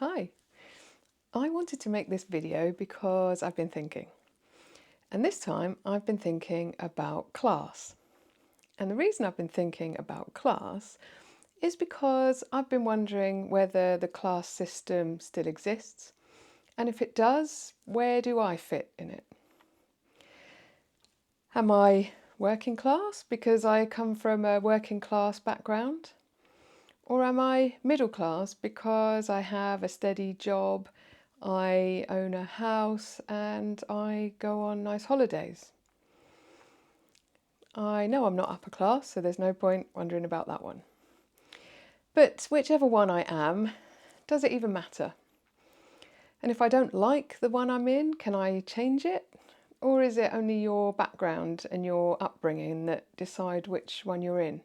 Hi, I wanted to make this video because I've been thinking. And this time I've been thinking about class. And the reason I've been thinking about class is because I've been wondering whether the class system still exists. And if it does, where do I fit in it? Am I working class because I come from a working class background? Or am I middle class because I have a steady job, I own a house and I go on nice holidays? I know I'm not upper class, so there's no point wondering about that one. But whichever one I am, does it even matter? And if I don't like the one I'm in, can I change it? Or is it only your background and your upbringing that decide which one you're in?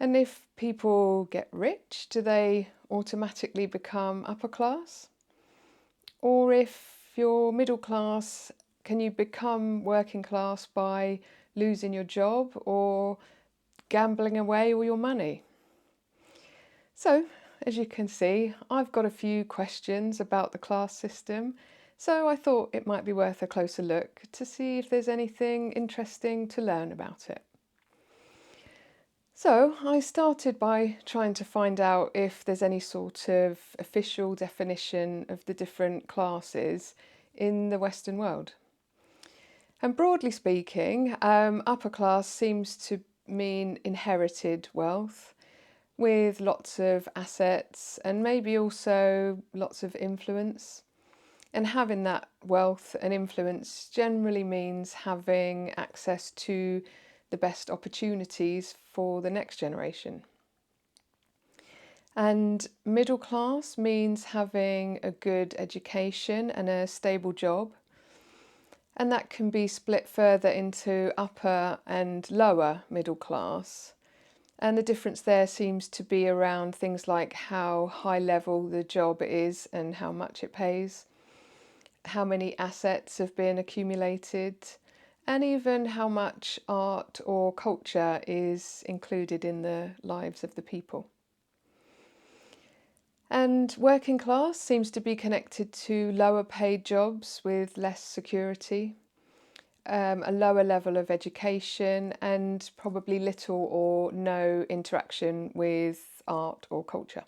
And if people get rich, do they automatically become upper class? Or if you're middle class, can you become working class by losing your job or gambling away all your money? So, as you can see, I've got a few questions about the class system, so I thought it might be worth a closer look to see if there's anything interesting to learn about it. So I started by trying to find out if there's any sort of official definition of the different classes in the Western world. And broadly speaking, upper class seems to mean inherited wealth with lots of assets and maybe also lots of influence. And having that wealth and influence generally means having access to the best opportunities for the next generation. And middle class means having a good education and a stable job. And that can be split further into upper and lower middle class. And the difference there seems to be around things like how high level the job is and how much it pays, how many assets have been accumulated, and even how much art or culture is included in the lives of the people. And working class seems to be connected to lower paid jobs with less security, a lower level of education, and probably little or no interaction with art or culture.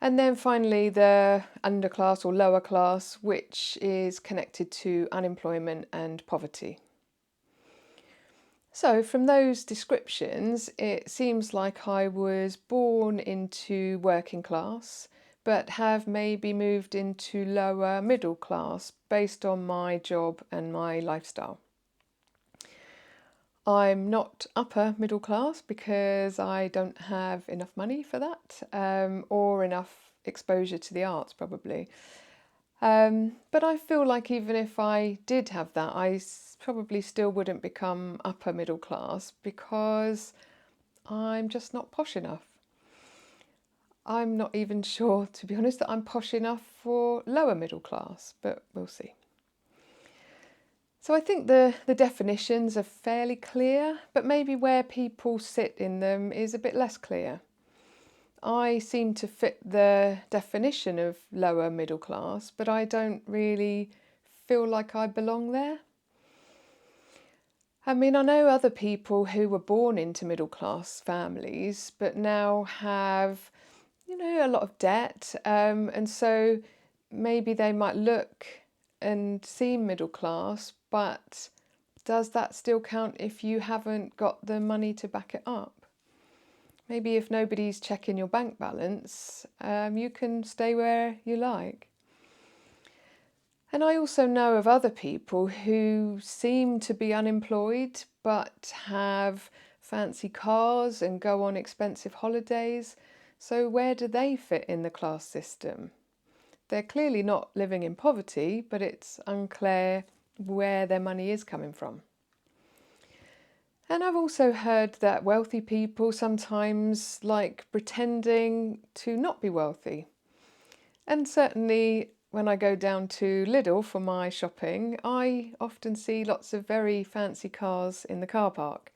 And then finally, the underclass or lower class, which is connected to unemployment and poverty. So from those descriptions, it seems like I was born into working class, but have maybe moved into lower middle class based on my job and my lifestyle. I'm not upper middle class because I don't have enough money for that, or enough exposure to the arts probably. But I feel like even if I did have that, I probably still wouldn't become upper middle class because I'm just not posh enough. I'm not even sure, to be honest, that I'm posh enough for lower middle class, but we'll see. So I think the definitions are fairly clear, but maybe where people sit in them is a bit less clear. I seem to fit the definition of lower middle class, but I don't really feel like I belong there. I mean, I know other people who were born into middle class families, but now have, a lot of debt, and so maybe they might look and seem middle class, but does that still count if you haven't got the money to back it up? Maybe if nobody's checking your bank balance, you can stay where you like. And I also know of other people who seem to be unemployed but have fancy cars and go on expensive holidays. So where do they fit in the class system? They're clearly not living in poverty, but it's unclear where their money is coming from. And I've also heard that wealthy people sometimes like pretending to not be wealthy. And certainly when I go down to Lidl for my shopping, I often see lots of very fancy cars in the car park.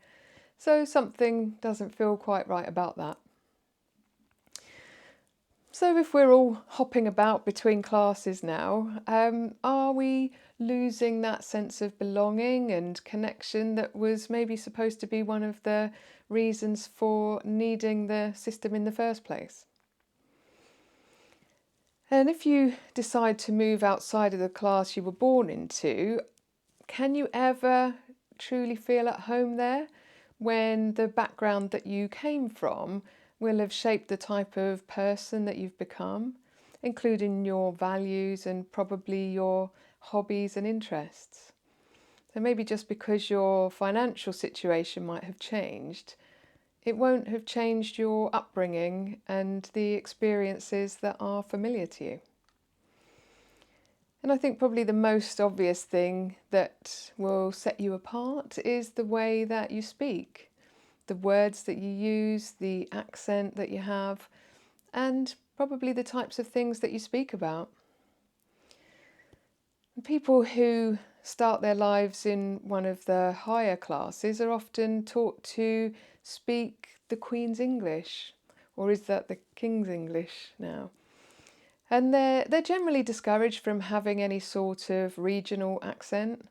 So something doesn't feel quite right about that. So if we're all hopping about between classes now, are we losing that sense of belonging and connection that was maybe supposed to be one of the reasons for needing the system in the first place? And if you decide to move outside of the class you were born into, can you ever truly feel at home there when the background that you came from will have shaped the type of person that you've become, including your values and probably your hobbies and interests? So maybe just because your financial situation might have changed, it won't have changed your upbringing and the experiences that are familiar to you. And I think probably the most obvious thing that will set you apart is the way that you speak, the words that you use, the accent that you have, and probably the types of things that you speak about. And people who start their lives in one of the higher classes are often taught to speak the Queen's English, or is that the King's English now? And they're generally discouraged from having any sort of regional accent.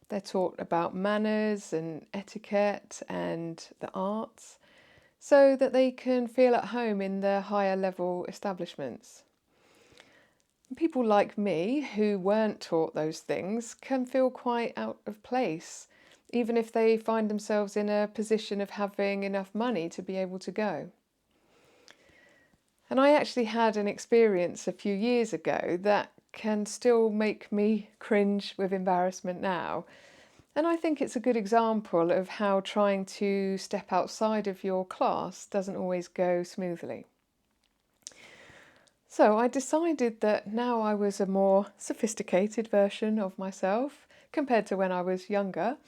They're taught about manners and etiquette and the arts so that they can feel at home in the higher level establishments. And people like me who weren't taught those things can feel quite out of place, even if they find themselves in a position of having enough money to be able to go. And I actually had an experience a few years ago that can still make me cringe with embarrassment now. And I think it's a good example of how trying to step outside of your class doesn't always go smoothly. So I decided that now I was a more sophisticated version of myself compared to when I was younger,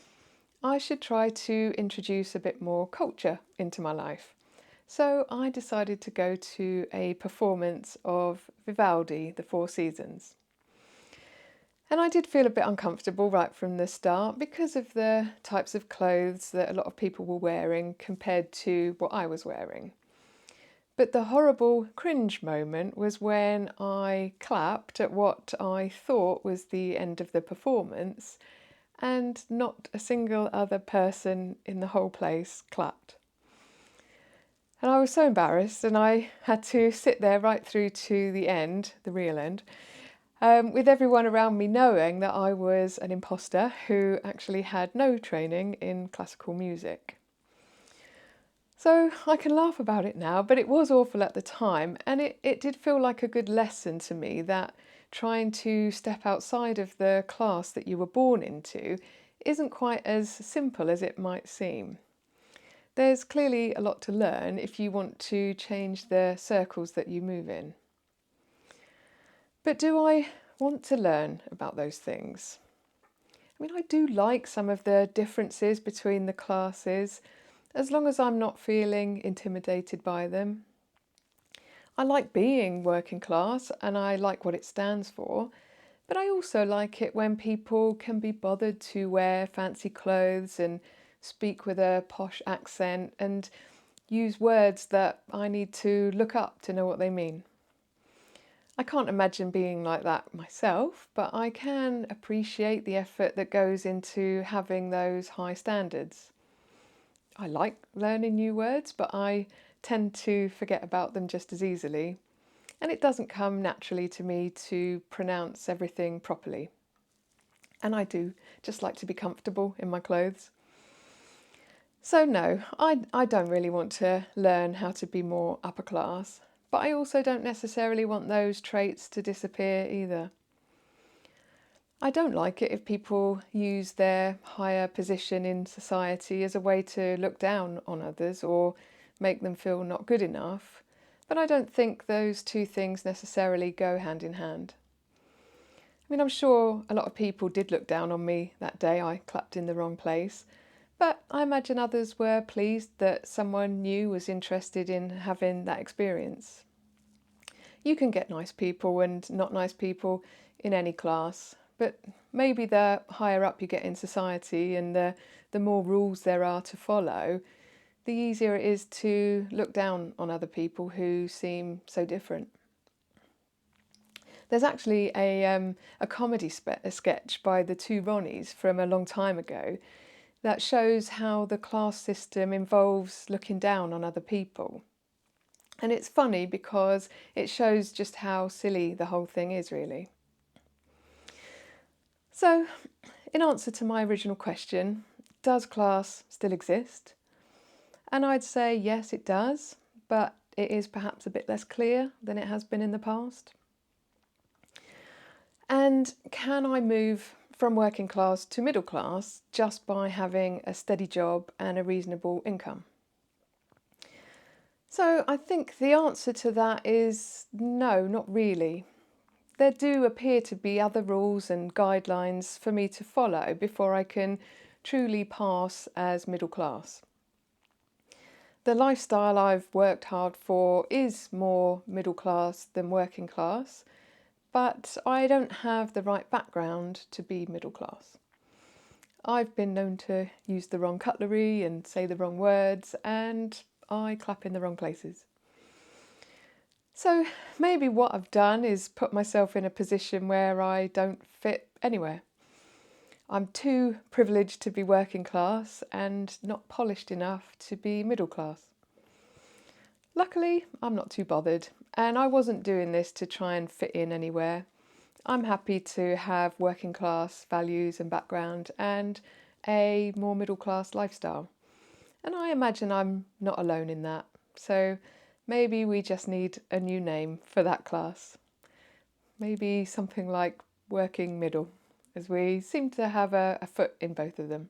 I should try to introduce a bit more culture into my life. So I decided to go to a performance of Vivaldi, The Four Seasons. And I did feel a bit uncomfortable right from the start because of the types of clothes that a lot of people were wearing compared to what I was wearing. But the horrible cringe moment was when I clapped at what I thought was the end of the performance, and not a single other person in the whole place clapped. And I was so embarrassed, and I had to sit there right through to the end, the real end, with everyone around me knowing that I was an imposter who actually had no training in classical music. So I can laugh about it now, but it was awful at the time, and it did feel like a good lesson to me that trying to step outside of the class that you were born into isn't quite as simple as it might seem. There's clearly a lot to learn if you want to change the circles that you move in. But do I want to learn about those things? I mean, I do like some of the differences between the classes, as long as I'm not feeling intimidated by them. I like being working class and I like what it stands for, but I also like it when people can be bothered to wear fancy clothes and speak with a posh accent and use words that I need to look up to know what they mean. I can't imagine being like that myself, but I can appreciate the effort that goes into having those high standards. I like learning new words, but I tend to forget about them just as easily, and it doesn't come naturally to me to pronounce everything properly. And I do just like to be comfortable in my clothes. So no, I don't really want to learn how to be more upper class, but I also don't necessarily want those traits to disappear either. I don't like it if people use their higher position in society as a way to look down on others or make them feel not good enough, but I don't think those two things necessarily go hand in hand. I mean, I'm sure a lot of people did look down on me that day I clapped in the wrong place, but I imagine others were pleased that someone new was interested in having that experience. You can get nice people and not nice people in any class, but maybe the higher up you get in society and the more rules there are to follow, the easier it is to look down on other people who seem so different. There's actually a comedy sketch by the two Ronnies from a long time ago that shows how the class system involves looking down on other people. And it's funny because it shows just how silly the whole thing is, really. So, in answer to my original question, does class still exist? And I'd say yes, it does, but it is perhaps a bit less clear than it has been in the past. And can I move from working class to middle class just by having a steady job and a reasonable income? So I think the answer to that is no, not really. There do appear to be other rules and guidelines for me to follow before I can truly pass as middle class. The lifestyle I've worked hard for is more middle class than working class, but I don't have the right background to be middle class. I've been known to use the wrong cutlery and say the wrong words, and I clap in the wrong places. So maybe what I've done is put myself in a position where I don't fit anywhere. I'm too privileged to be working class and not polished enough to be middle class. Luckily, I'm not too bothered, and I wasn't doing this to try and fit in anywhere. I'm happy to have working class values and background and a more middle class lifestyle. And I imagine I'm not alone in that. So maybe we just need a new name for that class. Maybe something like working middle, as we seem to have a foot in both of them.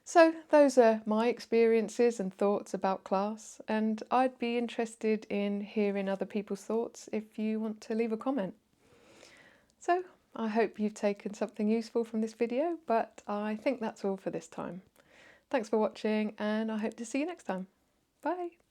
So those are my experiences and thoughts about class, and I'd be interested in hearing other people's thoughts if you want to leave a comment. So I hope you've taken something useful from this video, but I think that's all for this time. Thanks for watching, and I hope to see you next time. Bye!